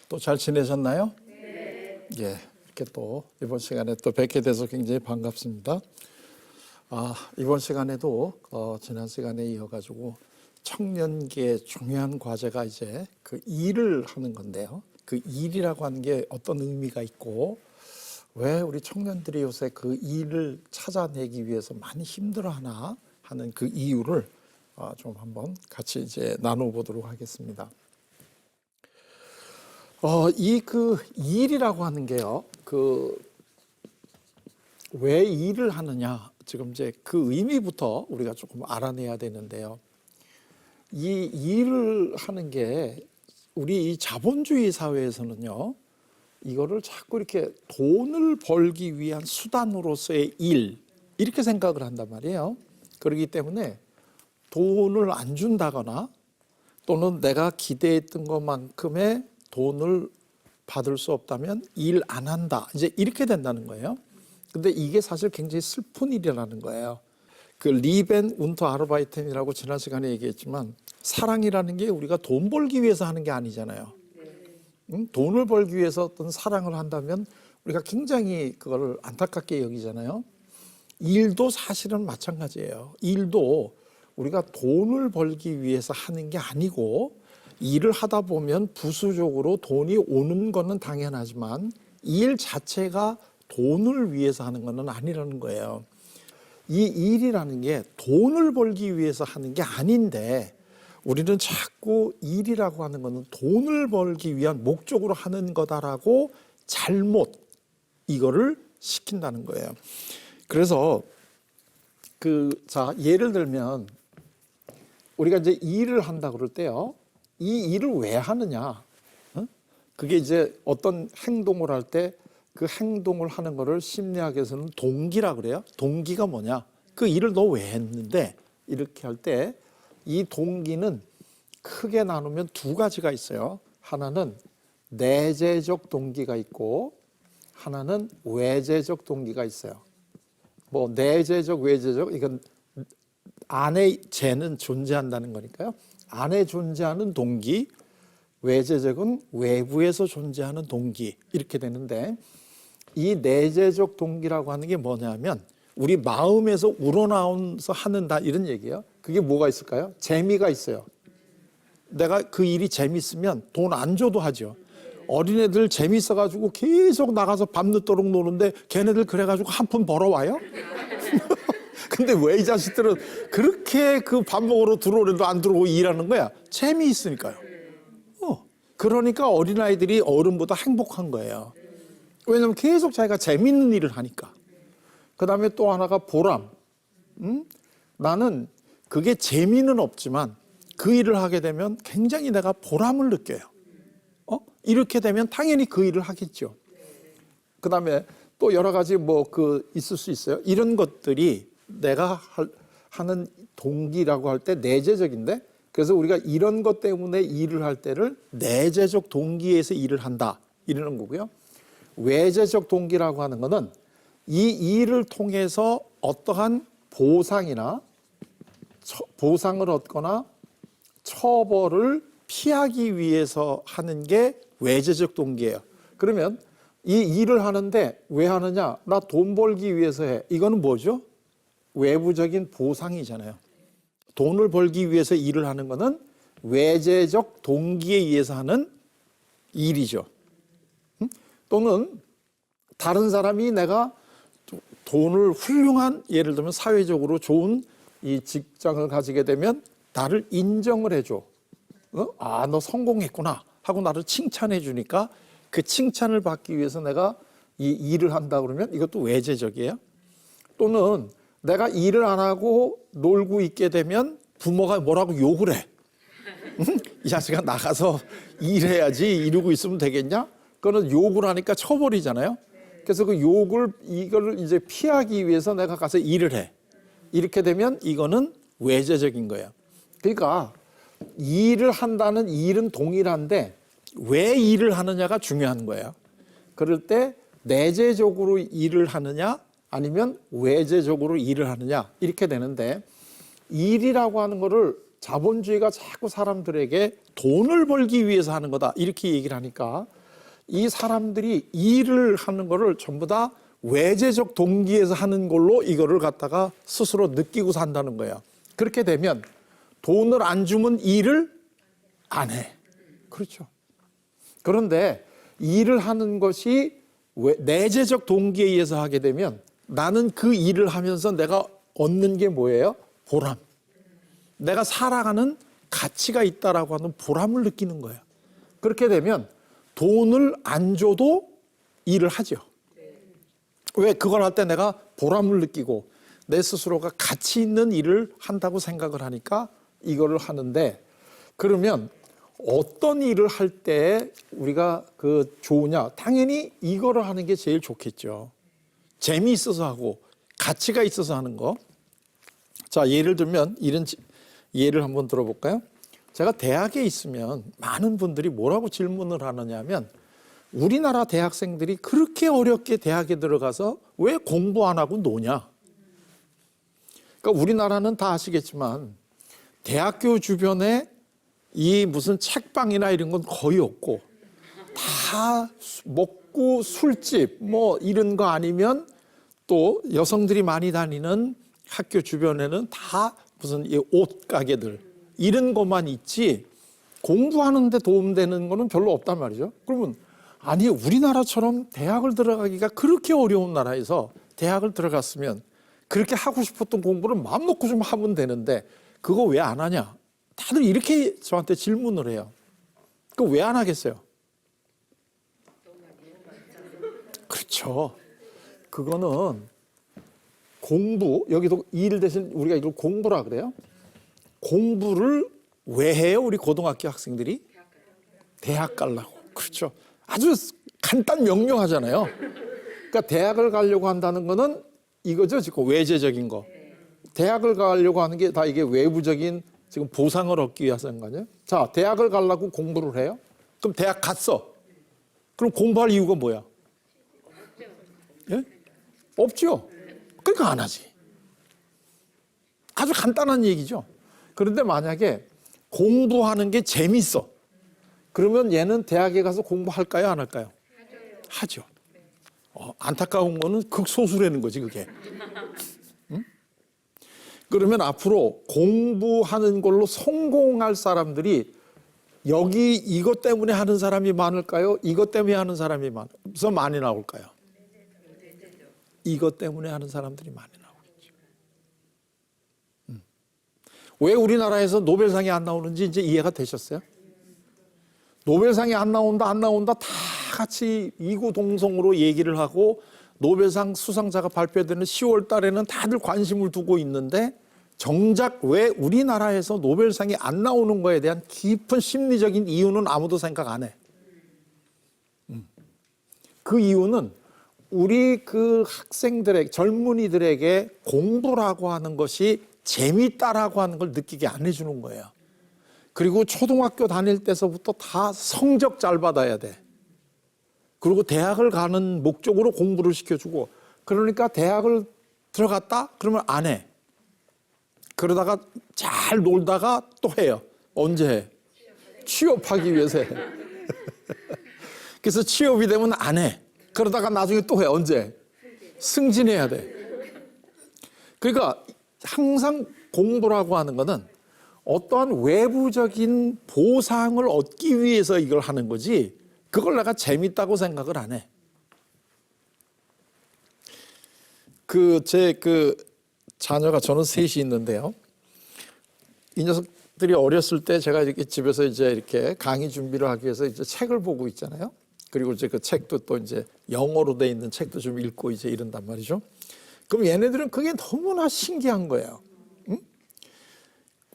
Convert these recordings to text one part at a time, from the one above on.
또 잘 지내셨나요? 예, 이렇게 또 이번 시간에 또 뵙게 돼서 굉장히 반갑습니다. 이번 시간에도 지난 시간에 이어가지고 청년기의 중요한 과제가 이제 그 일을 하는 건데요. 그 일이라고 하는 게 어떤 의미가 있고 왜 우리 청년들이 요새 그 일을 찾아내기 위해서 많이 힘들어하나 하는 그 이유를 좀 한번 같이 이제 나눠보도록 하겠습니다. 이 그 일이라고 하는 게요, 왜 일을 하느냐, 지금 이제 그 의미부터 우리가 조금 알아내야 되는데요. 이 일을 하는 게 우리 이 자본주의 사회에서는요, 이거를 자꾸 이렇게 돈을 벌기 위한 수단으로서의 일, 이렇게 생각을 한단 말이에요. 그렇기 때문에 돈을 안 준다거나 또는 내가 기대했던 것만큼의 돈을 받을 수 없다면 일 안 한다, 이제 이렇게 된다는 거예요. 근데 이게 사실 굉장히 슬픈 일이라는 거예요. 그 리벤 운터 아르바이텐이라고 지난 시간에 얘기했지만 사랑이라는 게 우리가 돈 벌기 위해서 하는 게 아니잖아요. 돈을 벌기 위해서 어떤 사랑을 한다면 우리가 굉장히 그걸 안타깝게 여기잖아요. 일도 사실은 마찬가지예요. 일도 우리가 돈을 벌기 위해서 하는 게 아니고 일을 하다 보면 부수적으로 돈이 오는 거는 당연하지만 일 자체가 돈을 위해서 하는 거는 아니라는 거예요. 이 일이라는 게 돈을 벌기 위해서 하는 게 아닌데 우리는 자꾸 일이라고 하는 거는 돈을 벌기 위한 목적으로 하는 거다라고 잘못 이거를 시킨다는 거예요. 그래서 예를 들면 우리가 이제 일을 한다 그럴 때요, 이 일을 왜 하느냐? 그게 이제 어떤 행동을 할 때 그 행동을 하는 거를 심리학에서는 동기라 그래요. 동기가 뭐냐? 그 일을 너 왜 했는데? 이렇게 할 때 이 동기는 크게 나누면 두 가지가 있어요. 하나는 내재적 동기가 있고 하나는 외재적 동기가 있어요. 뭐 내재적, 외재적, 이건 안에 재는 존재한다는 거니까요. 안에 존재하는 동기, 외재적은 외부에서 존재하는 동기, 이렇게 되는데 이 내재적 동기라고 하는 게 뭐냐면 우리 마음에서 우러나오면서 하는다, 이런 얘기예요. 그게 뭐가 있을까요? 재미가 있어요. 내가 그 일이 재밌으면 돈 안 줘도 하죠. 어린애들 재밌어가지고 계속 나가서 밤늦도록 노는데 걔네들 그래가지고 한 푼 벌어와요? 근데 왜 이 자식들은 그렇게 그 밥 먹으러 들어오래도 안 들어오고 일하는 거야? 재미있으니까요. 그러니까 어린아이들이 어른보다 행복한 거예요. 왜냐하면 계속 자기가 재밌는 일을 하니까. 그 다음에 또 하나가 보람. 나는 그게 재미는 없지만 그 일을 하게 되면 굉장히 내가 보람을 느껴요. 이렇게 되면 당연히 그 일을 하겠죠. 그 다음에 또 여러 가지 있을 수 있어요. 이런 것들이 내가 하는 동기라고 할 때 내재적인데, 그래서 우리가 이런 것 때문에 일을 할 때를 내재적 동기에서 일을 한다, 이러는 거고요. 외재적 동기라고 하는 거는 이 일을 통해서 어떠한 보상이나 보상을 얻거나 처벌을 피하기 위해서 하는 게 외재적 동기예요. 그러면 이 일을 하는데 왜 하느냐? 나 돈 벌기 위해서 해. 이거는 뭐죠? 외부적인 보상이잖아요. 돈을 벌기 위해서 일을 하는 거는 외재적 동기에 의해서 하는 일이죠. 또는 다른 사람이 내가 돈을 훌륭한, 예를 들면 사회적으로 좋은 이 직장을 가지게 되면 나를 인정을 해줘. 너 성공했구나 하고 나를 칭찬해 주니까 그 칭찬을 받기 위해서 내가 이 일을 한다 그러면 이것도 외재적이에요. 또는 내가 일을 안 하고 놀고 있게 되면 부모가 뭐라고 욕을 해. 이 자식아 나가서 일해야지, 이러고 있으면 되겠냐? 그거는 욕을 하니까 처벌이잖아요. 그래서 그 이거를 이제 피하기 위해서 내가 가서 일을 해. 이렇게 되면 이거는 외재적인 거예요. 그러니까 일을 한다는 일은 동일한데 왜 일을 하느냐가 중요한 거예요. 그럴 때 내재적으로 일을 하느냐 아니면 외재적으로 일을 하느냐, 이렇게 되는데 일이라고 하는 거를 자본주의가 자꾸 사람들에게 돈을 벌기 위해서 하는 거다 이렇게 얘기를 하니까 이 사람들이 일을 하는 거를 전부 다 외재적 동기에서 하는 걸로 이거를 갖다가 스스로 느끼고 산다는 거예요. 그렇게 되면 돈을 안 주면 일을 안 해. 그렇죠. 그런데 일을 하는 것이 내재적 동기에 의해서 하게 되면 나는 그 일을 하면서 내가 얻는 게 뭐예요? 보람. 내가 살아가는 가치가 있다라고 하는 보람을 느끼는 거예요. 그렇게 되면 돈을 안 줘도 일을 하죠. 왜? 그걸 할 때 내가 보람을 느끼고 내 스스로가 가치 있는 일을 한다고 생각을 하니까 이거를 하는데, 그러면 어떤 일을 할 때 우리가 그 좋으냐? 당연히 이거를 하는 게 제일 좋겠죠. 재미있어서 하고 가치가 있어서 하는 거. 자, 예를 들면 이런 예를 한번 들어볼까요? 제가 대학에 있으면 많은 분들이 뭐라고 질문을 하느냐면, 우리나라 대학생들이 그렇게 어렵게 대학에 들어가서 왜 공부 안 하고 노냐? 그러니까 우리나라는 다 아시겠지만 대학교 주변에 이 무슨 책방이나 이런 건 거의 없고 다 먹고 술집 뭐 이런 거 아니면 또 여성들이 많이 다니는 학교 주변에는 다 무슨 옷 가게들 이런 것만 있지 공부하는 데 도움되는 거는 별로 없단 말이죠. 그러면 아니, 우리나라처럼 대학을 들어가기가 그렇게 어려운 나라에서 대학을 들어갔으면 그렇게 하고 싶었던 공부를 마음 놓고 좀 하면 되는데 그거 왜 안 하냐? 다들 이렇게 저한테 질문을 해요. 그거 왜 안 하겠어요? 그렇죠. 그거는 공부, 여기도 일 대신 우리가 이걸 공부라 그래요. 공부를 왜 해요? 우리 고등학교 학생들이? 대학 가려고. 그렇죠. 아주 간단 명료하잖아요. 그러니까 대학을 가려고 한다는 거는 이거죠. 지금 외재적인 거. 대학을 가려고 하는 게 다 이게 외부적인 지금 보상을 얻기 위해서인 거 아니에요? 자, 대학을 가려고 공부를 해요? 그럼 대학 갔어. 그럼 공부할 이유가 뭐야? 예? 없죠. 그러니까 안 하지. 아주 간단한 얘기죠. 그런데 만약에 공부하는 게 재밌어. 그러면 얘는 대학에 가서 공부할까요? 안 할까요? 하죠. 안타까운 거는 극소수라는 거지, 그게. 응? 그러면 앞으로 공부하는 걸로 성공할 사람들이 여기 이것 때문에 하는 사람이 많을까요? 이것 때문에 하는 사람이 많이 나올까요? 이것 때문에 하는 사람들이 많이 나오겠죠. 왜 우리나라에서 노벨상이 안 나오는지 이제 이해가 되셨어요? 노벨상이 안 나온다 다 같이 이구동성으로 얘기를 하고 노벨상 수상자가 발표되는 10월 달에는 다들 관심을 두고 있는데 정작 왜 우리나라에서 노벨상이 안 나오는 거에 대한 깊은 심리적인 이유는 아무도 생각 안 해. 그 이유는 우리 그 학생들에게, 젊은이들에게 공부라고 하는 것이 재밌다라고 하는 걸 느끼게 안 해주는 거예요. 그리고 초등학교 다닐 때서부터 다 성적 잘 받아야 돼. 그리고 대학을 가는 목적으로 공부를 시켜주고, 그러니까 대학을 들어갔다? 그러면 안 해. 그러다가 잘 놀다가 또 해요. 언제 해? 취업하기 위해서 해. 그래서 취업이 되면 안 해. 그러다가 나중에 또 해. 언제? 승진해야 돼. 그러니까 항상 공부라고 하는 거는 어떠한 외부적인 보상을 얻기 위해서 이걸 하는 거지 그걸 내가 재밌다고 생각을 안 해. 제 자녀가 저는 셋이 있는데요. 이 녀석들이 어렸을 때 제가 이렇게 집에서 이제 이렇게 강의 준비를 하기 위해서 이제 책을 보고 있잖아요. 그리고 이제 그 책도 또 이제 영어로 돼 있는 책도 좀 읽고 이제 이런단 말이죠. 그럼 얘네들은 그게 너무나 신기한 거예요.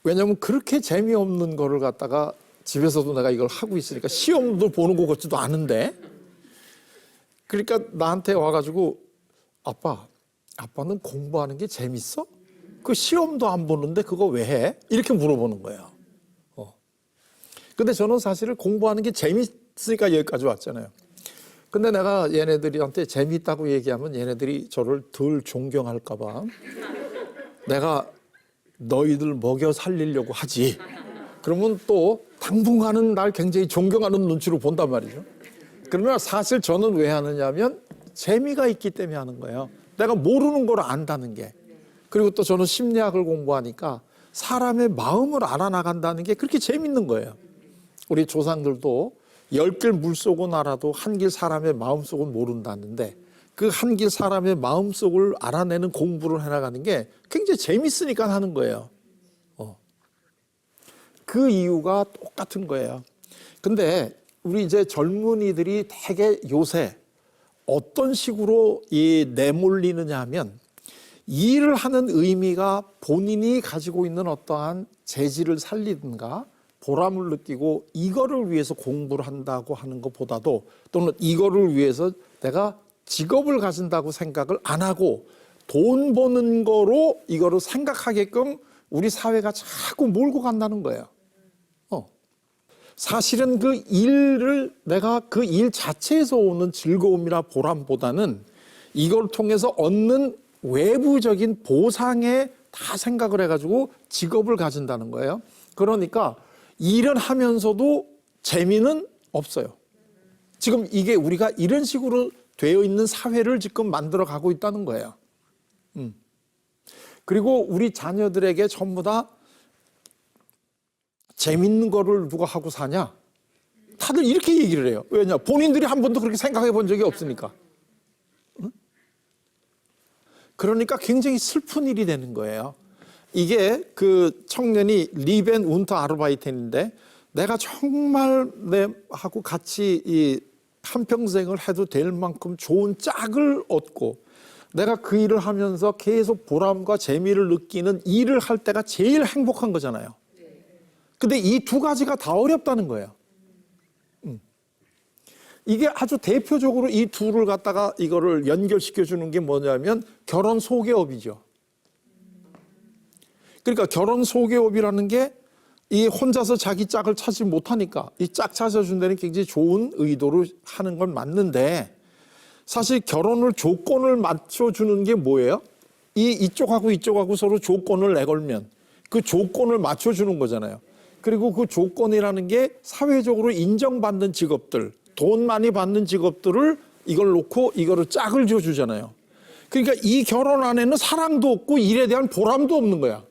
왜냐하면 그렇게 재미없는 거를 갖다가 집에서도 내가 이걸 하고 있으니까 시험도 보는 것 같지도 않은데 그러니까 나한테 와가지고 아빠는 공부하는 게 재밌어? 그 시험도 안 보는데 그거 왜 해? 이렇게 물어보는 거예요. 근데 저는 사실 공부하는 게 재밌으니까 여기까지 왔잖아요. 근데 내가 얘네들한테 재밌다고 얘기하면 얘네들이 저를 덜 존경할까 봐 내가 너희들 먹여 살리려고 하지. 그러면 또 당분간은 날 굉장히 존경하는 눈치로 본단 말이죠. 그러나 사실 저는 왜 하느냐면 재미가 있기 때문에 하는 거예요. 내가 모르는 걸 안다는 게. 그리고 또 저는 심리학을 공부하니까 사람의 마음을 알아나간다는 게 그렇게 재밌는 거예요. 우리 조상들도 10길 물속은 알아도 한 길 사람의 마음속은 모른다는데 그 한 길 사람의 마음속을 알아내는 공부를 해나가는 게 굉장히 재밌으니까 하는 거예요. 그 이유가 똑같은 거예요. 근데 우리 이제 젊은이들이 되게 요새 어떤 식으로 내몰리느냐 하면 일을 하는 의미가 본인이 가지고 있는 어떠한 재질을 살리든가 보람을 느끼고 이거를 위해서 공부를 한다고 하는 것보다도 또는 이거를 위해서 내가 직업을 가진다고 생각을 안 하고 돈 버는 거로 이거를 생각하게끔 우리 사회가 자꾸 몰고 간다는 거예요. 사실은 그 일을 내가 그 일 자체에서 오는 즐거움이나 보람보다는 이걸 통해서 얻는 외부적인 보상에 다 생각을 해가지고 직업을 가진다는 거예요. 그러니까 일은 하면서도 재미는 없어요. 지금 이게 우리가 이런 식으로 되어 있는 사회를 지금 만들어 가고 있다는 거예요. 그리고 우리 자녀들에게 전부 다 재밌는 거를 누가 하고 사냐? 다들 이렇게 얘기를 해요. 왜냐? 본인들이 한 번도 그렇게 생각해 본 적이 없으니까. 그러니까 굉장히 슬픈 일이 되는 거예요. 이게 그 청년이 리벤 운터 아르바이텐인데 내가 정말 내하고 같이 이 한평생을 해도 될 만큼 좋은 짝을 얻고 내가 그 일을 하면서 계속 보람과 재미를 느끼는 일을 할 때가 제일 행복한 거잖아요. 근데 이 두 가지가 다 어렵다는 거예요. 이게 아주 대표적으로 이 둘을 갖다가 이거를 연결시켜 주는 게 뭐냐면 결혼 소개업이죠. 그러니까 결혼 소개업이라는 게 이 혼자서 자기 짝을 찾지 못하니까 이 짝 찾아준 데는 굉장히 좋은 의도로 하는 건 맞는데 사실 결혼을 조건을 맞춰주는 게 뭐예요? 이쪽하고 이쪽하고 서로 조건을 내걸면 그 조건을 맞춰주는 거잖아요. 그리고 그 조건이라는 게 사회적으로 인정받는 직업들, 돈 많이 받는 직업들을 이걸 놓고 이거를 짝을 지어주잖아요. 그러니까 이 결혼 안에는 사랑도 없고 일에 대한 보람도 없는 거야.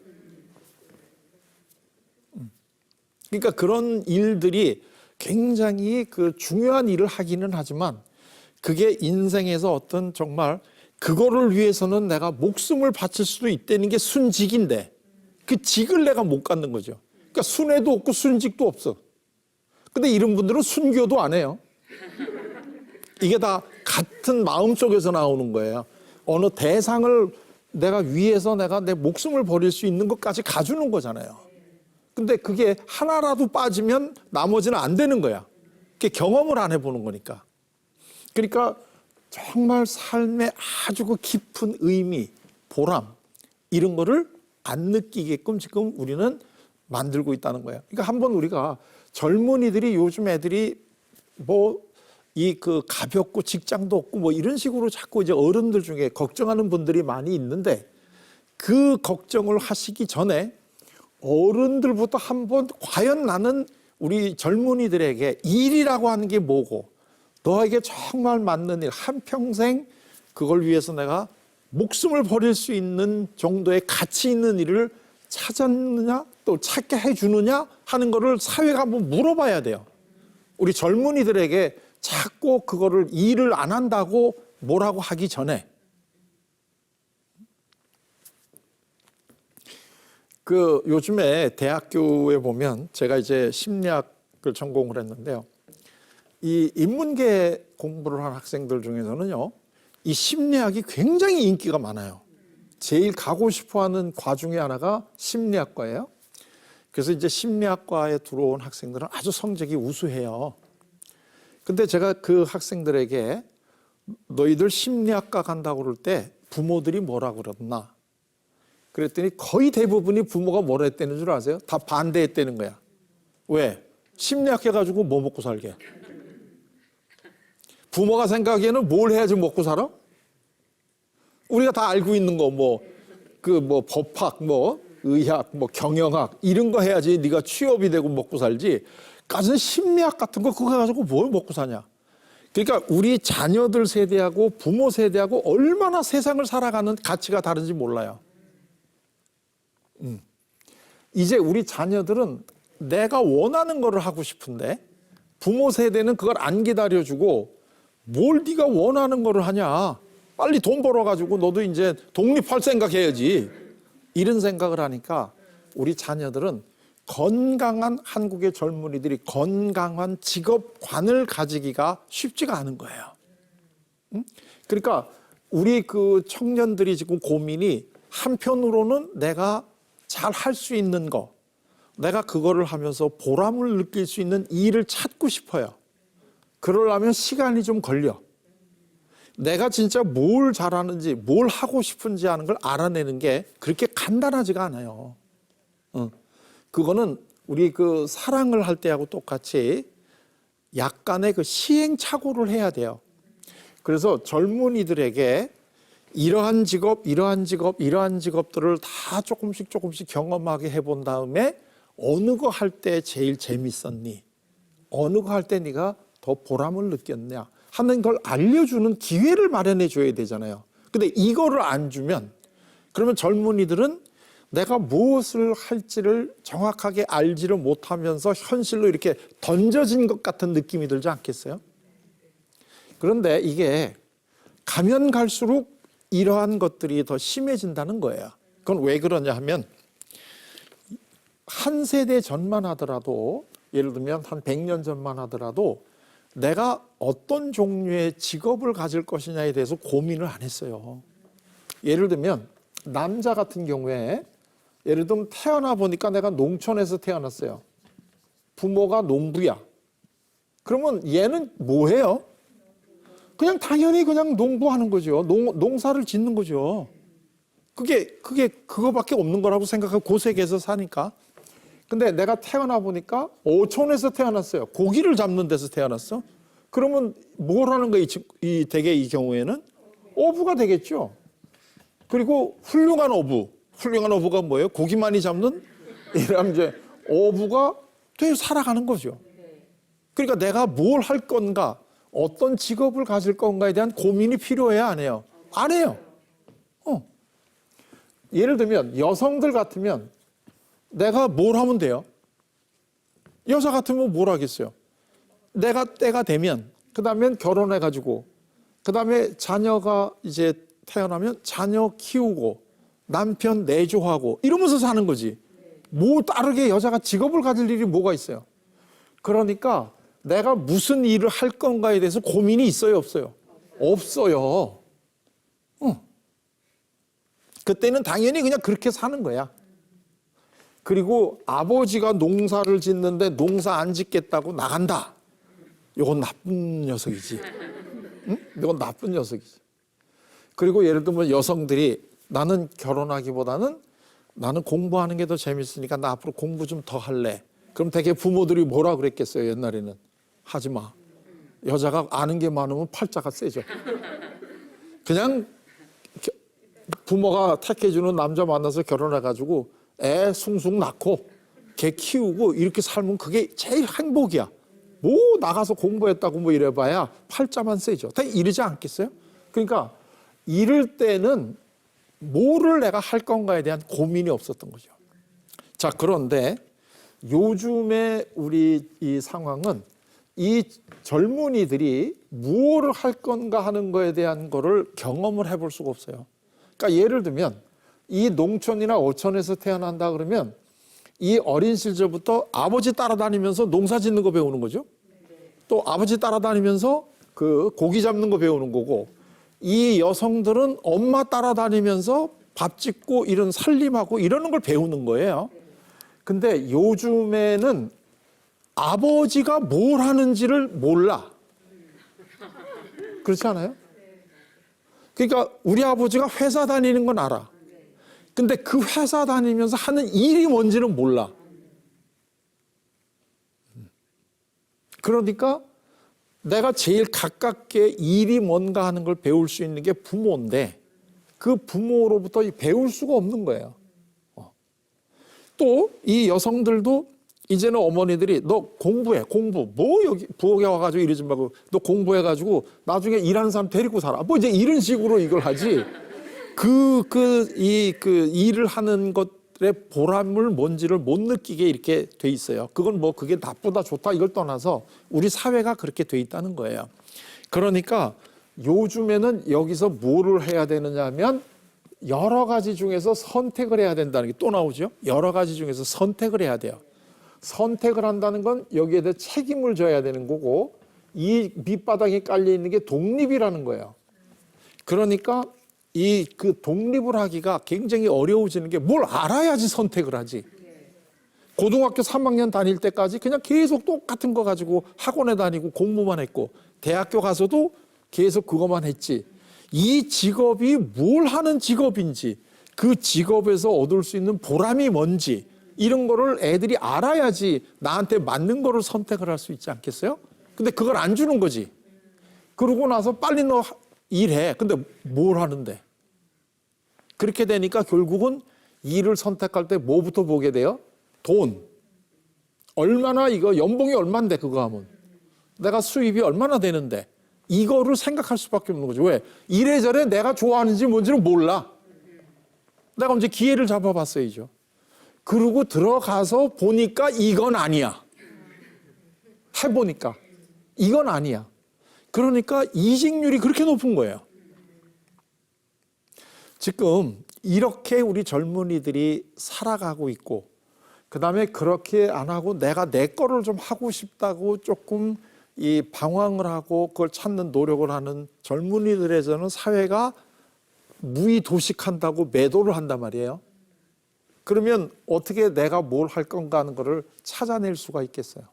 그러니까 그런 일들이 굉장히 그 중요한 일을 하기는 하지만 그게 인생에서 어떤 정말 그거를 위해서는 내가 목숨을 바칠 수도 있다는 게 순직인데 그 직을 내가 못 갖는 거죠. 그러니까 순애도 없고 순직도 없어. 근데 이런 분들은 순교도 안 해요. 이게 다 같은 마음속에서 나오는 거예요. 어느 대상을 내가 위해서 내가 내 목숨을 버릴 수 있는 것까지 가주는 거잖아요. 근데 그게 하나라도 빠지면 나머지는 안 되는 거야. 그게 경험을 안 해보는 거니까. 그러니까 정말 삶의 아주 그 깊은 의미, 보람 이런 거를 안 느끼게끔 지금 우리는 만들고 있다는 거예요. 그러니까 한번 우리가 젊은이들이 요즘 애들이 뭐 이 그 가볍고 직장도 없고 뭐 이런 식으로 자꾸 이제 어른들 중에 걱정하는 분들이 많이 있는데 그 걱정을 하시기 전에 어른들부터 한번 과연 나는 우리 젊은이들에게 일이라고 하는 게 뭐고 너에게 정말 맞는 일 한평생 그걸 위해서 내가 목숨을 버릴 수 있는 정도의 가치 있는 일을 찾았느냐 또 찾게 해주느냐 하는 거를 사회가 한번 물어봐야 돼요. 우리 젊은이들에게 자꾸 그거를 일을 안 한다고 뭐라고 하기 전에 그 요즘에 대학교에 보면 제가 이제 심리학을 전공을 했는데요. 이 인문계 공부를 한 학생들 중에서는요, 이 심리학이 굉장히 인기가 많아요. 제일 가고 싶어 하는 과 중에 하나가 심리학과예요. 그래서 이제 심리학과에 들어온 학생들은 아주 성적이 우수해요. 근데 제가 그 학생들에게 너희들 심리학과 간다고 그럴 때 부모들이 뭐라 그러나? 그랬더니 거의 대부분이 부모가 뭐라 했다는 줄 아세요? 다 반대했다는 거야. 왜? 심리학 해가지고 뭐 먹고 살게? 부모가 생각하기에는 뭘 해야지 먹고 살아? 우리가 다 알고 있는 거, 뭐, 그, 뭐, 법학, 뭐, 의학, 뭐 경영학 이런 거 해야지 네가 취업이 되고 먹고 살지. 가진 심리학 같은 거 그거 가지고 뭘 먹고 사냐. 그러니까 우리 자녀들 세대하고 부모 세대하고 얼마나 세상을 살아가는 가치가 다른지 몰라요. 이제 우리 자녀들은 내가 원하는 거를 하고 싶은데 부모 세대는 그걸 안 기다려주고 뭘 네가 원하는 거를 하냐. 빨리 돈 벌어가지고 너도 이제 독립할 생각해야지. 이런 생각을 하니까 우리 자녀들은 건강한 한국의 젊은이들이 건강한 직업관을 가지기가 쉽지가 않은 거예요. 그러니까 우리 그 청년들이 지금 고민이 한편으로는 내가 잘 할 수 있는 거, 내가 그거를 하면서 보람을 느낄 수 있는 일을 찾고 싶어요. 그러려면 시간이 좀 걸려. 내가 진짜 뭘 잘하는지, 뭘 하고 싶은지 하는 걸 알아내는 게 그렇게 간단하지가 않아요. 그거는 우리 그 사랑을 할 때하고 똑같이 약간의 그 시행착오를 해야 돼요. 그래서 젊은이들에게 이러한 직업, 이러한 직업, 이러한 직업들을 다 조금씩 경험하게 해본 다음에 어느 거 할 때 제일 재밌었니? 어느 거 할 때 네가 더 보람을 느꼈냐? 하는 걸 알려주는 기회를 마련해 줘야 되잖아요. 근데 이거를 안 주면 그러면 젊은이들은 내가 무엇을 할지를 정확하게 알지를 못하면서 현실로 이렇게 던져진 것 같은 느낌이 들지 않겠어요? 그런데 이게 가면 갈수록 이러한 것들이 더 심해진다는 거예요. 그건 왜 그러냐 하면 한 세대 전만 하더라도 예를 들면 한 100년 전만 하더라도 내가 어떤 종류의 직업을 가질 것이냐에 대해서 고민을 안 했어요. 예를 들면 남자 같은 경우에 예를 들면 태어나 보니까 내가 농촌에서 태어났어요. 부모가 농부야. 그러면 얘는 뭐 해요? 그냥 당연히 그냥 농부하는 거죠. 농사를 짓는 거죠. 그거밖에 없는 거라고 생각하고 고색에서 사니까. 근데 내가 태어나 보니까 어촌에서 태어났어요. 고기를 잡는 데서 태어났어. 그러면 뭘 하는 거예요? 대개 이 경우에는 어부가 되겠죠. 그리고 훌륭한 어부가 뭐예요? 고기 많이 잡는 이런 이제 어부가 돼 살아가는 거죠. 그러니까 내가 뭘 할 건가, 어떤 직업을 가질 건가에 대한 고민이 필요해야 안 해요? 안 해요. 예를 들면 여성들 같으면 내가 뭘 하면 돼요? 여자 같으면 뭘 하겠어요? 내가 때가 되면 그다음에 결혼해가지고 그다음에 자녀가 이제 태어나면 자녀 키우고 남편 내조하고 이러면서 사는 거지. 뭐 다르게 여자가 직업을 가질 일이 뭐가 있어요? 그러니까 내가 무슨 일을 할 건가에 대해서 고민이 있어요, 없어요? 없어요. 그때는 당연히 그냥 그렇게 사는 거야. 그리고 아버지가 농사를 짓는데 농사 안 짓겠다고 나간다. 이건 나쁜 녀석이지. 응? 이건 나쁜 녀석이지. 그리고 예를 들면 여성들이 나는 결혼하기보다는 나는 공부하는 게 더 재밌으니까 나 앞으로 공부 좀 더 할래. 그럼 되게 부모들이 뭐라 그랬겠어요, 옛날에는. 하지 마. 여자가 아는 게 많으면 팔자가 세죠. 그냥 부모가 택해주는 남자 만나서 결혼해가지고 애 숭숭 낳고 걔 키우고 이렇게 살면 그게 제일 행복이야. 뭐 나가서 공부했다고 뭐 이래봐야 팔자만 세죠. 다 이러지 않겠어요? 그러니까 이럴 때는 뭐를 내가 할 건가에 대한 고민이 없었던 거죠. 자, 그런데 요즘에 우리 이 상황은 이 젊은이들이 무엇을 할 건가 하는 거에 대한 거를 경험을 해볼 수가 없어요. 그러니까 예를 들면 이 농촌이나 어촌에서 태어난다 그러면 이 어린 시절부터 아버지 따라다니면서 농사 짓는 거 배우는 거죠. 또 아버지 따라다니면서 그 고기 잡는 거 배우는 거고, 이 여성들은 엄마 따라다니면서 밥 짓고 이런 살림하고 이러는 걸 배우는 거예요. 근데 요즘에는 아버지가 뭘 하는지를 몰라. 그렇지 않아요? 그러니까 우리 아버지가 회사 다니는 건 알아. 근데 그 회사 다니면서 하는 일이 뭔지는 몰라. 그러니까 내가 제일 가깝게 일이 뭔가 하는 걸 배울 수 있는 게 부모인데 그 부모로부터 배울 수가 없는 거예요. 또 이 여성들도 이제는 어머니들이 너 공부해, 공부. 뭐 여기 부엌에 와가지고 이러지 말고 너 공부해가지고 나중에 일하는 사람 데리고 살아. 뭐 이제 이런 식으로 이걸 하지. 그 일을 하는 것의 보람을 뭔지를 못 느끼게 이렇게 돼 있어요. 그건 뭐 그게 나쁘다 좋다 이걸 떠나서 우리 사회가 그렇게 돼 있다는 거예요. 그러니까 요즘에는 여기서 뭐를 해야 되느냐 하면 여러 가지 중에서 선택을 해야 된다는 게 또 나오죠. 여러 가지 중에서 선택을 해야 돼요. 선택을 한다는 건 여기에 대해 책임을 져야 되는 거고 이 밑바닥에 깔려 있는 게 독립이라는 거예요. 그러니까 이 그 독립을 하기가 굉장히 어려워지는 게 뭘 알아야지 선택을 하지. 고등학교 3학년 다닐 때까지 그냥 계속 똑같은 거 가지고 학원에 다니고 공부만 했고 대학교 가서도 계속 그것만 했지. 이 직업이 뭘 하는 직업인지 그 직업에서 얻을 수 있는 보람이 뭔지 이런 거를 애들이 알아야지 나한테 맞는 거를 선택을 할 수 있지 않겠어요? 근데 그걸 안 주는 거지. 그러고 나서 빨리 너 일해. 근데 뭘 하는데? 그렇게 되니까 결국은 일을 선택할 때 뭐부터 보게 돼요? 돈. 얼마나 이거 연봉이 얼만데 그거 하면. 내가 수입이 얼마나 되는데. 이거를 생각할 수밖에 없는 거죠. 왜? 이래저래 내가 좋아하는지 뭔지는 몰라. 내가 언제 기회를 잡아봤어야죠. 그러고 들어가서 보니까 이건 아니야. 해보니까 이건 아니야. 그러니까 이직률이 그렇게 높은 거예요. 지금 이렇게 우리 젊은이들이 살아가고 있고 그다음에 그렇게 안 하고 내가 내 거를 좀 하고 싶다고 조금 이 방황을 하고 그걸 찾는 노력을 하는 젊은이들에서는 사회가 무의도식한다고 매도를 한단 말이에요. 그러면 어떻게 내가 뭘 할 건가 하는 거를 찾아낼 수가 있겠어요.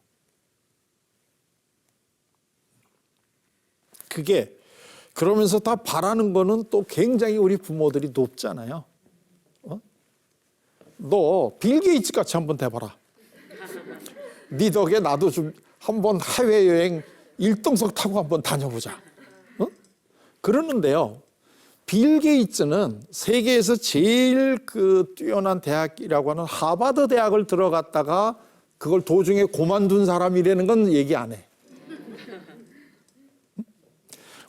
그게 그러면서 다 바라는 거는 또 굉장히 우리 부모들이 높잖아요. 너 빌 게이츠 같이 한번 돼봐라. 네 덕에 나도 좀 한번 해외여행 1등석 타고 한번 다녀보자. 그러는데요. 빌 게이츠는 세계에서 제일 그 뛰어난 대학이라고 하는 하버드 대학을 들어갔다가 그걸 도중에 그만둔 사람이라는 건 얘기 안 해.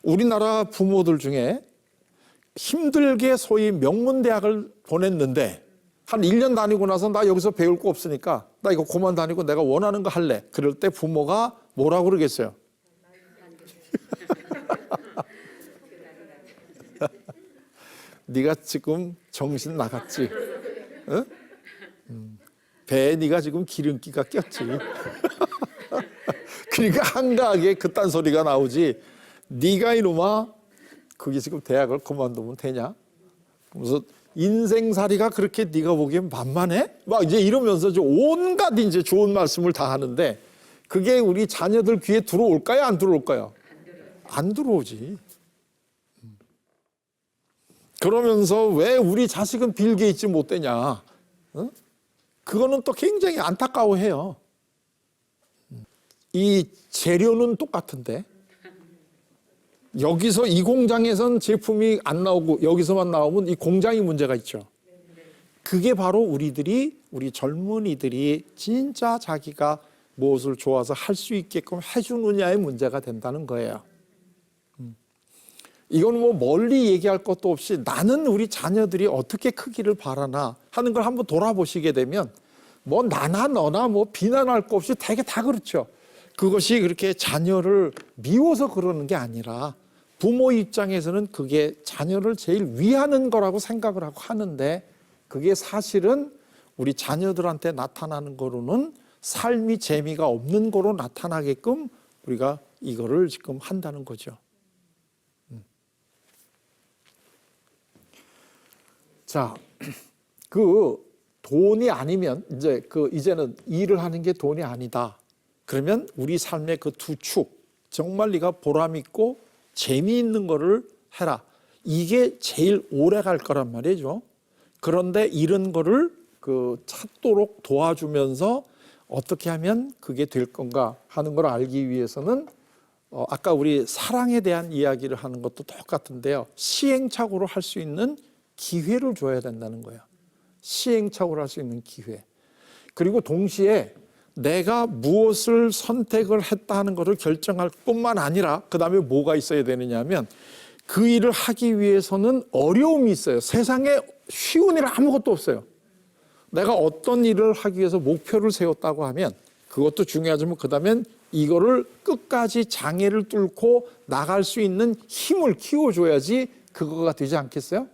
우리나라 부모들 중에 힘들게 소위 명문대학을 보냈는데 한 1년 다니고 나서 나 여기서 배울 거 없으니까 나 이거 그만 다니고 내가 원하는 거 할래. 그럴 때 부모가 뭐라고 그러겠어요? 네가 지금 정신 나갔지? 어? 배에 네가 지금 기름기가 꼈지? 그러니까 한가하게 그딴 소리가 나오지. 네가 이놈아 그게 지금 대학을 그만두면 되냐? 그래서 인생살이가 그렇게 네가 보기엔 만만해? 막 이제 이러면서 온갖 이제 좋은 말씀을 다 하는데 그게 우리 자녀들 귀에 들어올까요? 안 들어올까요? 안 들어오지. 그러면서 왜 우리 자식은 빌 게이츠 못 되냐? 그거는 또 굉장히 안타까워해요. 이 재료는 똑같은데 여기서 이 공장에선 제품이 안 나오고 여기서만 나오면 이 공장이 문제가 있죠. 그게 바로 우리 젊은이들이 진짜 자기가 무엇을 좋아서 할 수 있게끔 해주느냐의 문제가 된다는 거예요. 이건 뭐 멀리 얘기할 것도 없이 나는 우리 자녀들이 어떻게 크기를 바라나 하는 걸 한번 돌아보시게 되면 뭐 나나 너나 뭐 비난할 거 없이 되게 다 그렇죠. 그것이 그렇게 자녀를 미워서 그러는 게 아니라 부모 입장에서는 그게 자녀를 제일 위하는 거라고 생각을 하고 하는데 그게 사실은 우리 자녀들한테 나타나는 거로는 삶이 재미가 없는 거로 나타나게끔 우리가 이거를 지금 한다는 거죠. 자, 그 돈이 아니면 이제는 일을 하는 게 돈이 아니다. 그러면 우리 삶의 그 두 축, 정말 네가 보람 있고 재미있는 거를 해라. 이게 제일 오래 갈 거란 말이죠. 그런데 이런 거를 찾도록 도와주면서 어떻게 하면 그게 될 건가 하는 걸 알기 위해서는 아까 우리 사랑에 대한 이야기를 하는 것도 똑같은데요. 시행착오로 할 수 있는 기회를 줘야 된다는 거예요. 시행착오를 할 수 있는 기회. 그리고 동시에 내가 무엇을 선택을 했다 하는 것을 결정할 뿐만 아니라 그 다음에 뭐가 있어야 되느냐 하면 그 일을 하기 위해서는 어려움이 있어요. 세상에 쉬운 일은 아무것도 없어요. 내가 어떤 일을 하기 위해서 목표를 세웠다고 하면 그것도 중요하지만 그 다음엔 이거를 끝까지 장애를 뚫고 나갈 수 있는 힘을 키워줘야지 그거가 되지 않겠어요?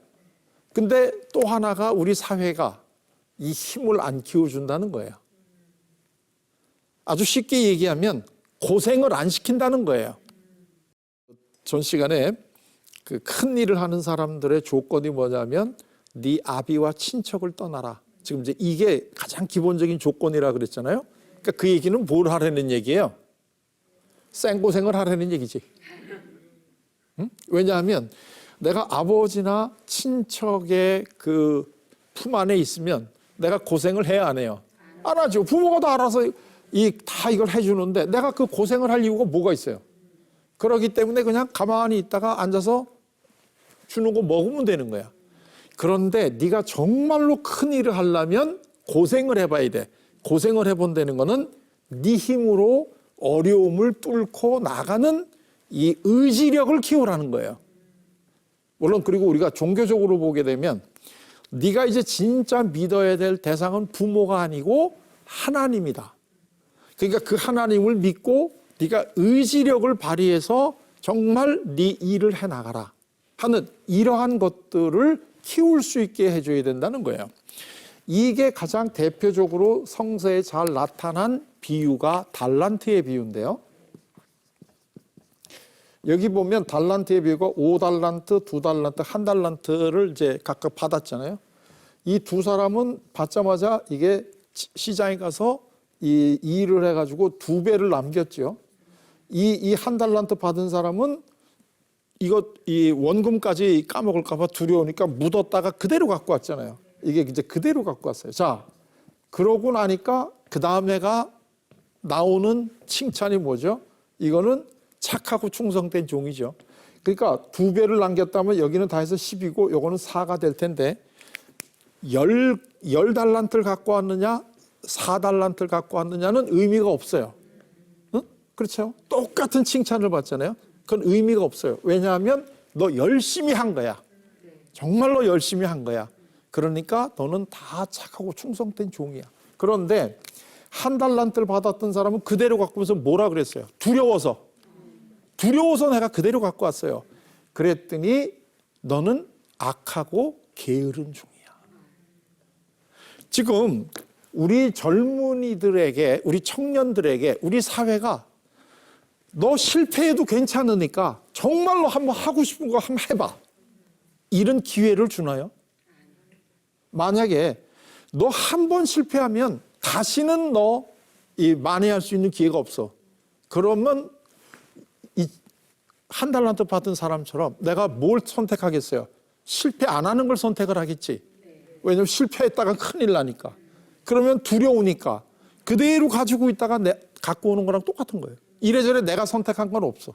근데 또 하나가 우리 사회가 이 힘을 안 키워준다는 거예요. 아주 쉽게 얘기하면 고생을 안 시킨다는 거예요. 전 시간에 그 큰 일을 하는 사람들의 조건이 뭐냐면 네 아비와 친척을 떠나라. 지금 이제 이게 가장 기본적인 조건이라 그랬잖아요. 그러니까 그 얘기는 뭘 하라는 얘기예요? 생고생을 하라는 얘기지. 응? 왜냐하면 내가 아버지나 친척의 그 품 안에 있으면 내가 고생을 해야 안 해요? 안 하죠. 부모가 다 알아서 다 이걸 해주는데 내가 그 고생을 할 이유가 뭐가 있어요? 그렇기 때문에 그냥 가만히 있다가 앉아서 주는 거 먹으면 되는 거야. 그런데 네가 정말로 큰 일을 하려면 고생을 해봐야 돼. 고생을 해본다는 거는 네 힘으로 어려움을 뚫고 나가는 이 의지력을 키우라는 거예요. 물론 그리고 우리가 종교적으로 보게 되면 네가 이제 진짜 믿어야 될 대상은 부모가 아니고 하나님이다. 그러니까 그 하나님을 믿고 네가 의지력을 발휘해서 정말 네 일을 해나가라 하는 이러한 것들을 키울 수 있게 해줘야 된다는 거예요. 이게 가장 대표적으로 성서에 잘 나타난 비유가 달란트의 비유인데요. 여기 보면 달란트의 비유가 5달란트, 2달란트, 1달란트를 이제 각각 받았잖아요. 이 두 사람은 받자마자 이게 시장에 가서 이 일을 해가지고 2배를 남겼죠. 이 1달란트 받은 사람은 이 원금까지 까먹을까봐 두려우니까 묻었다가 그대로 갖고 왔잖아요. 이게 이제 그대로 갖고 왔어요. 자, 그러고 나니까 그 다음에가 나오는 칭찬이 뭐죠? 이거는 착하고 충성된 종이죠. 그러니까 2배를 남겼다면 여기는 다 해서 10이고 요거는 4가 될 텐데 10달란트를 갖고 왔느냐 4달란트를 갖고 왔느냐는 의미가 없어요. 응? 그렇죠? 똑같은 칭찬을 받잖아요. 그건 의미가 없어요. 왜냐하면 너 열심히 한 거야. 정말로 열심히 한 거야. 그러니까 너는 다 착하고 충성된 종이야. 그런데 1달란트를 받았던 사람은 그대로 갖고 오면서 뭐라 그랬어요? 두려워서 내가 그대로 갖고 왔어요. 그랬더니 너는 악하고 게으른 종이야. 지금 우리 젊은이들에게, 우리 청년들에게 우리 사회가 너 실패해도 괜찮으니까 정말로 한번 하고 싶은 거 한번 해봐. 이런 기회를 주나요? 만약에 너 한 번 실패하면 다시는 너 만회할 수 있는 기회가 없어. 그러면 이 1달란트 받은 사람처럼 내가 뭘 선택하겠어요? 실패 안 하는 걸 선택을 하겠지. 왜냐면 실패했다가 큰일 나니까. 그러면 두려우니까 그대로 가지고 있다가 갖고 오는 거랑 똑같은 거예요. 이래저래 내가 선택한 건 없어.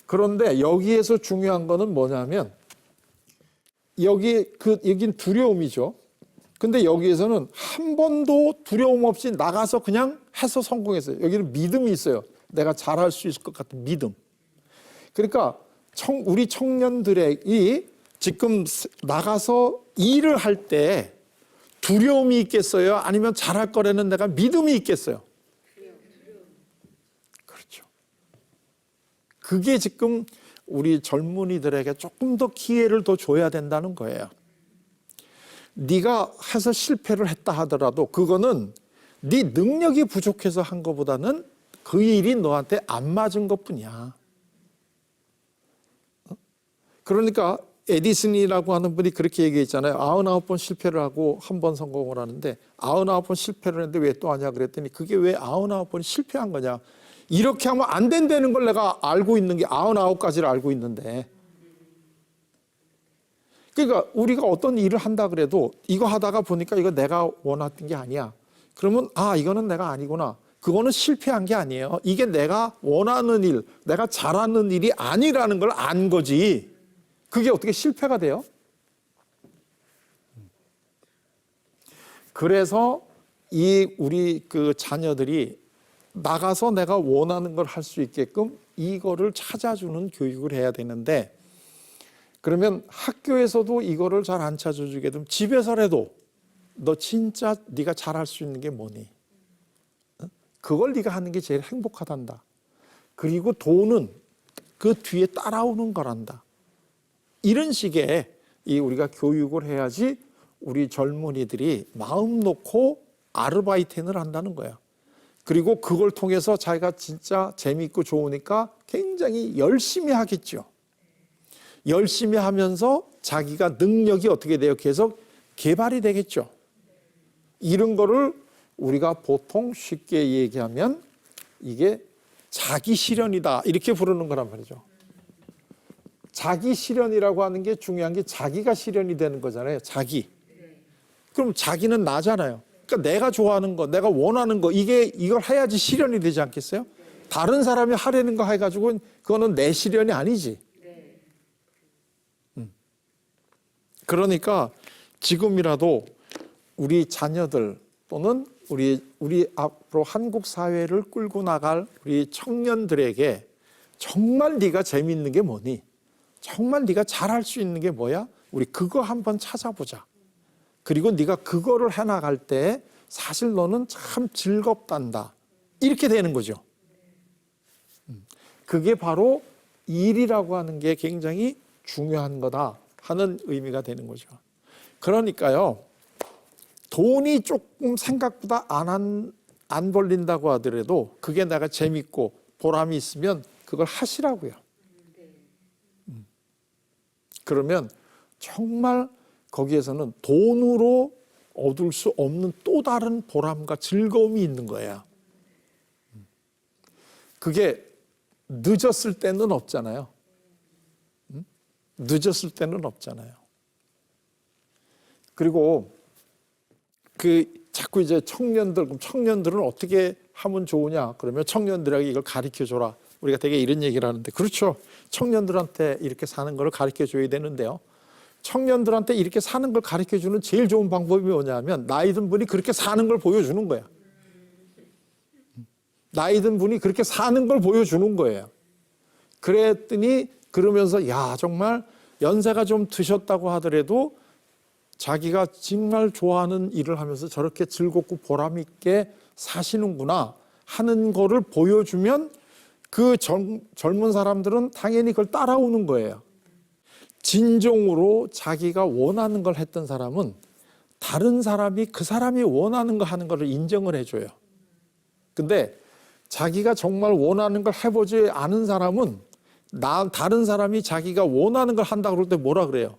그런데 여기에서 중요한 거는 뭐냐면 여긴 두려움이죠. 근데 여기에서는 한 번도 두려움 없이 나가서 그냥 해서 성공했어요. 여기는 믿음이 있어요. 내가 잘할 수 있을 것 같은 믿음. 그러니까 우리 청년들이 지금 나가서 일을 할 때 두려움이 있겠어요? 아니면 잘할 거라는 내가 믿음이 있겠어요? 그렇죠. 그게 지금 우리 젊은이들에게 조금 더 기회를 더 줘야 된다는 거예요. 네가 해서 실패를 했다 하더라도 그거는 네 능력이 부족해서 한 것보다는 그 일이 너한테 안 맞은 것뿐이야. 그러니까 에디슨이라고 하는 분이 그렇게 얘기했잖아요. 99번 실패를 하고 한 번 성공을 하는데 99번 실패를 했는데 왜 또 하냐 그랬더니 그게 왜 99번이 실패한 거냐. 이렇게 하면 안 된다는 걸 내가 알고 있는 게 99가지를 알고 있는데. 그러니까 우리가 어떤 일을 한다 그래도 이거 하다가 보니까 이거 내가 원했던 게 아니야. 그러면 이거는 내가 아니구나. 그거는 실패한 게 아니에요. 이게 내가 원하는 일, 내가 잘하는 일이 아니라는 걸 안 거지. 그게 어떻게 실패가 돼요? 그래서 이 우리 그 자녀들이 나가서 내가 원하는 걸 할 수 있게끔 이거를 찾아주는 교육을 해야 되는데, 그러면 학교에서도 이거를 잘 안 찾아주게 되면 집에서라도 너 진짜 네가 잘할 수 있는 게 뭐니? 그걸 네가 하는 게 제일 행복하단다. 그리고 돈은 그 뒤에 따라오는 거란다. 이런 식의 우리가 교육을 해야지 우리 젊은이들이 마음 놓고 아르바이트를 한다는 거예요. 그리고 그걸 통해서 자기가 진짜 재미있고 좋으니까 굉장히 열심히 하겠죠. 열심히 하면서 자기가 능력이 어떻게 돼요? 계속 개발이 되겠죠. 이런 거를 우리가 보통 쉽게 얘기하면 이게 자기 실현이다 이렇게 부르는 거란 말이죠. 자기 실현이라고 하는 게 중요한 게 자기가 실현이 되는 거잖아요. 자기. 그럼 자기는 나잖아요. 그러니까 내가 좋아하는 거, 내가 원하는 거, 이걸 해야지 실현이 되지 않겠어요? 다른 사람이 하려는 거 해가지고 그거는 내 실현이 아니지. 그러니까 지금이라도 우리 자녀들 또는 우리 앞으로 한국 사회를 끌고 나갈 우리 청년들에게 정말 네가 재미있는 게 뭐니? 정말 네가 잘할 수 있는 게 뭐야? 우리 그거 한번 찾아보자. 그리고 네가 그거를 해나갈 때 사실 너는 참 즐겁단다. 이렇게 되는 거죠. 그게 바로 일이라고 하는 게 굉장히 중요한 거다 하는 의미가 되는 거죠. 그러니까요, 돈이 조금 생각보다 안 벌린다고 하더라도 그게 내가 재밌고 보람이 있으면 그걸 하시라고요. 그러면 정말 거기에서는 돈으로 얻을 수 없는 또 다른 보람과 즐거움이 있는 거예요. 그게 늦었을 때는 없잖아요. 늦었을 때는 없잖아요. 그리고 자꾸 이제 청년들은 어떻게 하면 좋으냐? 그러면 청년들에게 이걸 가르쳐 줘라. 우리가 되게 이런 얘기를 하는데, 그렇죠. 청년들한테 이렇게 사는 걸 가르쳐 줘야 되는데요. 청년들한테 이렇게 사는 걸 가르쳐 주는 제일 좋은 방법이 뭐냐면 나이 든 분이 그렇게 사는 걸 보여주는 거야. 나이 든 분이 그렇게 사는 걸 보여주는 거예요. 그랬더니 그러면서 야, 정말 연세가 좀 드셨다고 하더라도 자기가 정말 좋아하는 일을 하면서 저렇게 즐겁고 보람 있게 사시는구나 하는 거를 보여주면 그 젊은 사람들은 당연히 그걸 따라오는 거예요. 진정으로 자기가 원하는 걸 했던 사람은 다른 사람이 그 사람이 원하는 거 하는 거를 인정을 해줘요. 근데 자기가 정말 원하는 걸 해보지 않은 사람은 다른 사람이 자기가 원하는 걸 한다 그럴 때 뭐라 그래요?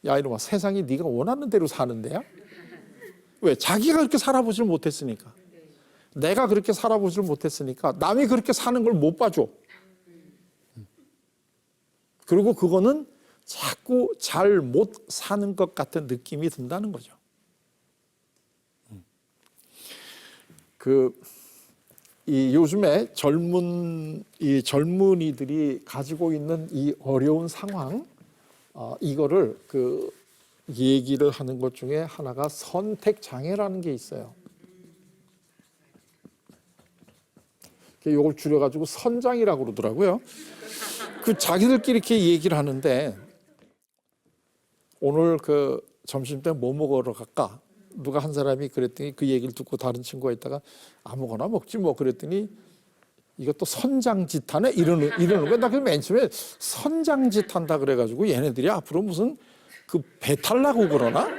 야, 이놈아, 세상이 네가 원하는 대로 사는 데야? 왜? 자기가 그렇게 살아보질 못했으니까. 내가 그렇게 살아보질 못했으니까 남이 그렇게 사는 걸 못 봐줘. 그리고 그거는 자꾸 잘 못 사는 것 같은 느낌이 든다는 거죠. 요즘에 젊은이들이 가지고 있는 이 어려운 상황, 이거를 얘기를 하는 것 중에 하나가 선택 장애라는 게 있어요. 이걸 줄여가지고 선장이라고 그러더라고요. 자기들끼리 이렇게 얘기를 하는데, 오늘 점심 때 뭐 먹으러 갈까? 누가 한 사람이 그랬더니 그 얘기를 듣고 다른 친구가 있다가 아무거나 먹지 뭐 그랬더니 이것도 선장짓 하네? 이러는 거야. 나 맨 처음에 선장짓 한다 그래가지고 얘네들이 앞으로 무슨 배 타려고 그러나?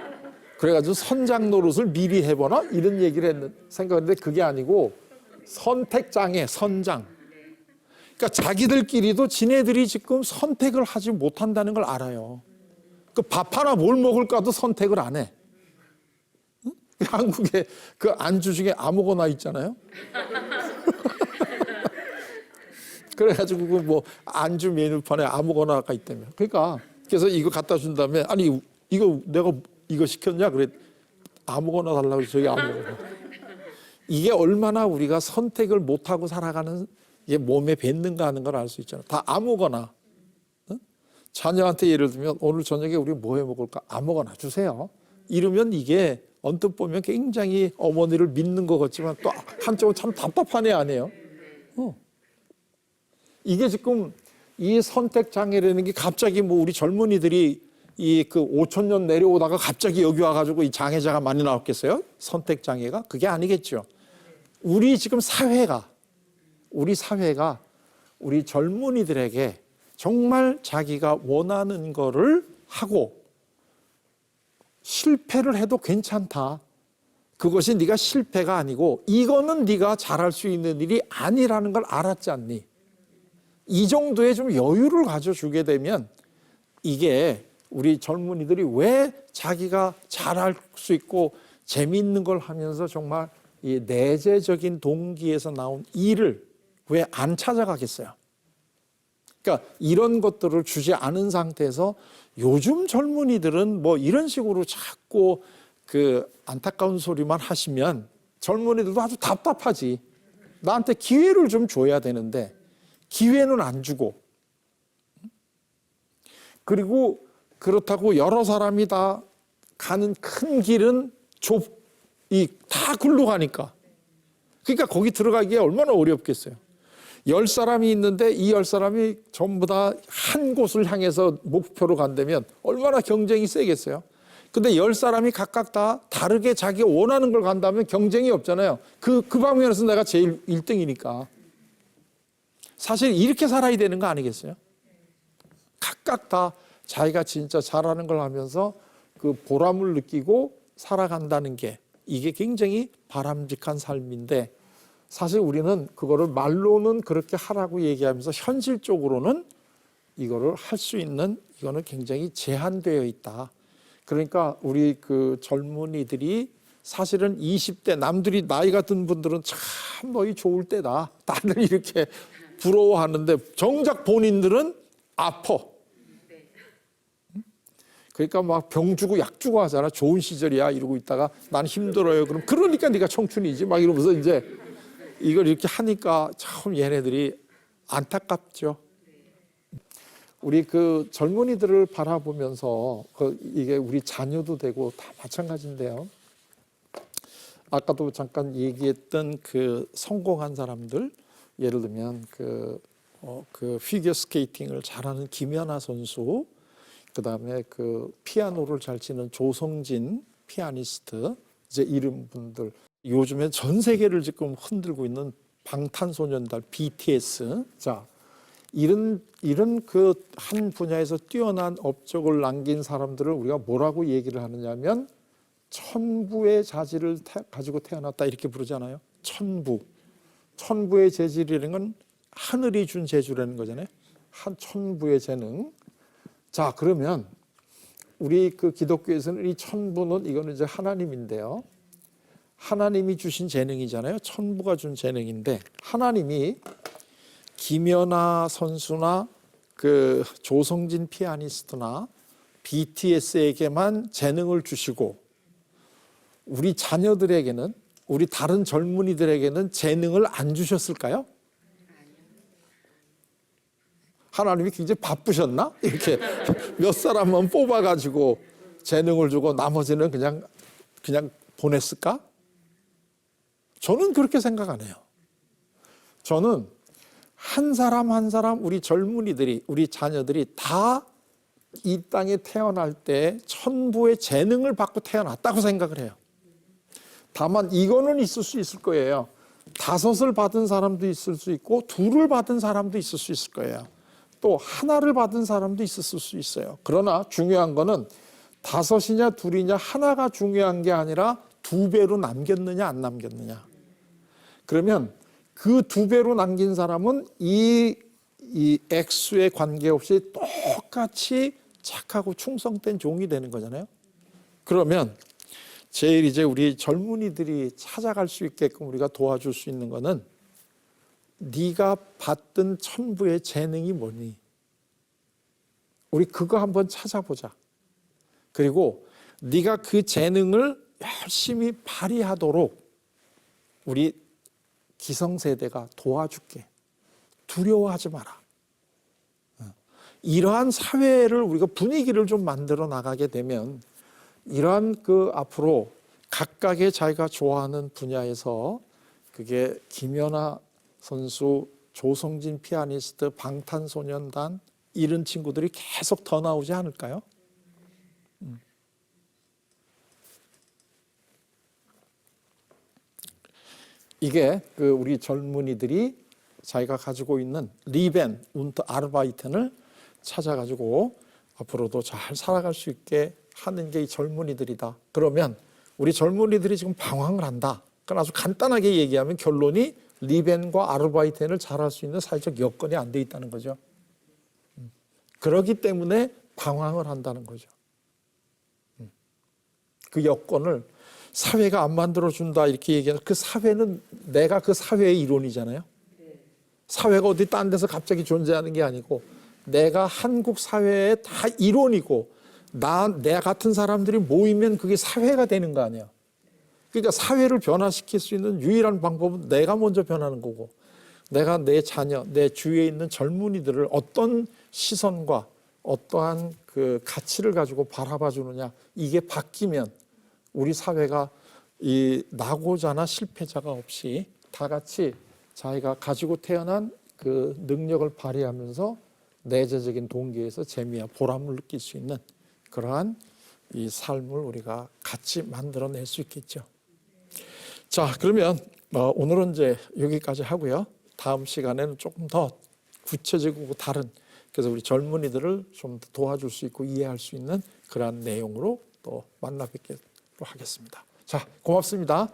그래가지고 선장 노릇을 미리 해보나? 이런 얘기를 생각했는데 그게 아니고 선택장애, 선장. 그러니까 자기들끼리도 지네들이 지금 선택을 하지 못한다는 걸 알아요. 밥 하나 뭘 먹을까도 선택을 안 해. 응? 한국에 안주 중에 아무거나 있잖아요. 그래가지고 안주 메뉴판에 아무거나가 있다며. 그래서 이거 갖다 준 다음에 아니 이거 내가 이거 시켰냐? 그래 아무거나 달라고 해서 저기 아무거나. 이게 얼마나 우리가 선택을 못하고 살아가는 이게 몸에 뱉는가 하는 걸 알 수 있잖아요. 다 아무거나. 응? 자녀한테 예를 들면 오늘 저녁에 우리 뭐 해 먹을까? 아무거나 주세요. 이러면 이게 언뜻 보면 굉장히 어머니를 믿는 것 같지만 또 한쪽은 참 답답한 애 아니에요. 이게 지금 이 선택 장애라는 게 갑자기 뭐 우리 젊은이들이 이 그 5천 년 내려오다가 갑자기 여기 와가지고 이 장애자가 많이 나왔겠어요? 선택 장애가? 그게 아니겠죠. 우리 지금 사회가 우리 젊은이들에게 정말 자기가 원하는 거를 하고 실패를 해도 괜찮다. 그것이 네가 실패가 아니고 이거는 네가 잘할 수 있는 일이 아니라는 걸 알았지 않니? 이 정도의 좀 여유를 가져주게 되면 이게 우리 젊은이들이 왜 자기가 잘할 수 있고 재미있는 걸 하면서 정말 이 내재적인 동기에서 나온 일을 왜 안 찾아가겠어요? 그러니까 이런 것들을 주지 않은 상태에서 요즘 젊은이들은 뭐 이런 식으로 자꾸 그 안타까운 소리만 하시면 젊은이들도 아주 답답하지. 나한테 기회를 좀 줘야 되는데 기회는 안 주고, 그리고 그렇다고 여러 사람이 다 가는 큰 길은 다 글로 가니까. 그러니까 거기 들어가기에 얼마나 어렵겠어요. 10사람이 있는데 이 10사람이 전부 다 한 곳을 향해서 목표로 간다면 얼마나 경쟁이 세겠어요. 근데 10사람이 각각 다 다르게 자기가 원하는 걸 간다면 경쟁이 없잖아요. 그 방면에서 내가 제일 1등이니까. 사실 이렇게 살아야 되는 거 아니겠어요? 각각 다 자기가 진짜 잘하는 걸 하면서 그 보람을 느끼고 살아간다는 게 이게 굉장히 바람직한 삶인데, 사실 우리는 그거를 말로는 그렇게 하라고 얘기하면서 현실적으로는 이거를 할 수 있는 이거는 굉장히 제한되어 있다. 그러니까 우리 그 젊은이들이 사실은 20대 남들이 나이가 든 분들은 참 너희 좋을 때다. 다들 이렇게 부러워하는데 정작 본인들은 아파. 그러니까 막 병 주고 약 주고 하잖아. 좋은 시절이야 이러고 있다가 난 힘들어요. 그럼 그러니까 네가 청춘이지 막 이러면서 이제 이걸 이렇게 하니까 참 얘네들이 안타깝죠. 우리 그 젊은이들을 바라보면서 이게 우리 자녀도 되고 다 마찬가지인데요. 아까도 잠깐 얘기했던 그 성공한 사람들, 예를 들면 그 피겨 스케이팅을 잘하는 김연아 선수, 그다음에 그 피아노를 잘 치는 조성진 피아니스트, 이제 이런 분들, 요즘에 전 세계를 지금 흔들고 있는 방탄소년단 BTS, 자 이런 그 한 분야에서 뛰어난 업적을 남긴 사람들을 우리가 뭐라고 얘기를 하느냐면 천부의 자질을 가지고 태어났다 이렇게 부르잖아요. 천부의 재질이라는 건 하늘이 준 재주라는 거잖아요. 한 천부의 재능. 자, 그러면 우리 그 기독교에서는 이 천부는 이거는 이제 하나님인데요. 하나님이 주신 재능이잖아요. 천부가 준 재능인데 하나님이 김연아 선수나 그 조성진 피아니스트나 BTS에게만 재능을 주시고 우리 자녀들에게는, 우리 다른 젊은이들에게는 재능을 안 주셨을까요? 하나님이 굉장히 바쁘셨나? 이렇게 몇 사람만 뽑아가지고 재능을 주고 나머지는 그냥 보냈을까? 저는 그렇게 생각 안 해요. 저는 한 사람 한 사람 우리 젊은이들이, 우리 자녀들이 다 이 땅에 태어날 때 천부의 재능을 받고 태어났다고 생각을 해요. 다만 이거는 있을 수 있을 거예요. 5을 받은 사람도 있을 수 있고 2를 받은 사람도 있을 수 있을 거예요. 또 하나를 받은 사람도 있었을 수 있어요. 그러나 중요한 거는 5이냐 2이냐 하나가 중요한 게 아니라 2배로 남겼느냐 안 남겼느냐. 그러면 그 2배로 남긴 사람은 이 액수에 관계없이 똑같이 착하고 충성된 종이 되는 거잖아요. 그러면 제일 이제 우리 젊은이들이 찾아갈 수 있게끔 우리가 도와줄 수 있는 거는 네가 받던 천부의 재능이 뭐니? 우리 그거 한번 찾아보자. 그리고 네가 그 재능을 열심히 발휘하도록 우리 기성세대가 도와줄게. 두려워하지 마라. 이러한 사회를 우리가 분위기를 좀 만들어 나가게 되면 이러한 그 앞으로 각각의 자기가 좋아하는 분야에서 그게 김연아 선수, 조성진 피아니스트, 방탄소년단 이런 친구들이 계속 더 나오지 않을까요? 이게 그 우리 젊은이들이 자기가 가지고 있는 리벤 und 아르바이텐을 찾아가지고 앞으로도 잘 살아갈 수 있게 하는 게 이 젊은이들이다. 그러면 우리 젊은이들이 지금 방황을 한다. 그건 아주 간단하게 얘기하면 결론이 리벤과 아르바이텐을 잘할 수 있는 사회적 여건이 안 돼 있다는 거죠. 그렇기 때문에 방황을 한다는 거죠. 그 여건을 사회가 안 만들어준다 이렇게 얘기하는 그 사회는 내가 그 사회의 일원이잖아요. 사회가 어디 딴 데서 갑자기 존재하는 게 아니고 내가 한국 사회의 다 일원이고 내 같은 사람들이 모이면 그게 사회가 되는 거 아니야. 그러니까 사회를 변화시킬 수 있는 유일한 방법은 내가 먼저 변하는 거고 내가 내 자녀, 내 주위에 있는 젊은이들을 어떤 시선과 어떠한 그 가치를 가지고 바라봐 주느냐 이게 바뀌면 우리 사회가 이 낙오자나 실패자가 없이 다 같이 자기가 가지고 태어난 그 능력을 발휘하면서 내재적인 동기에서 재미와 보람을 느낄 수 있는 그러한 이 삶을 우리가 같이 만들어낼 수 있겠죠. 자, 그러면 오늘은 이제 여기까지 하고요. 다음 시간에는 조금 더 구체적이고 다른 그래서 우리 젊은이들을 좀 더 도와줄 수 있고 이해할 수 있는 그러한 내용으로 또 만나 뵙도록 하겠습니다. 자, 고맙습니다.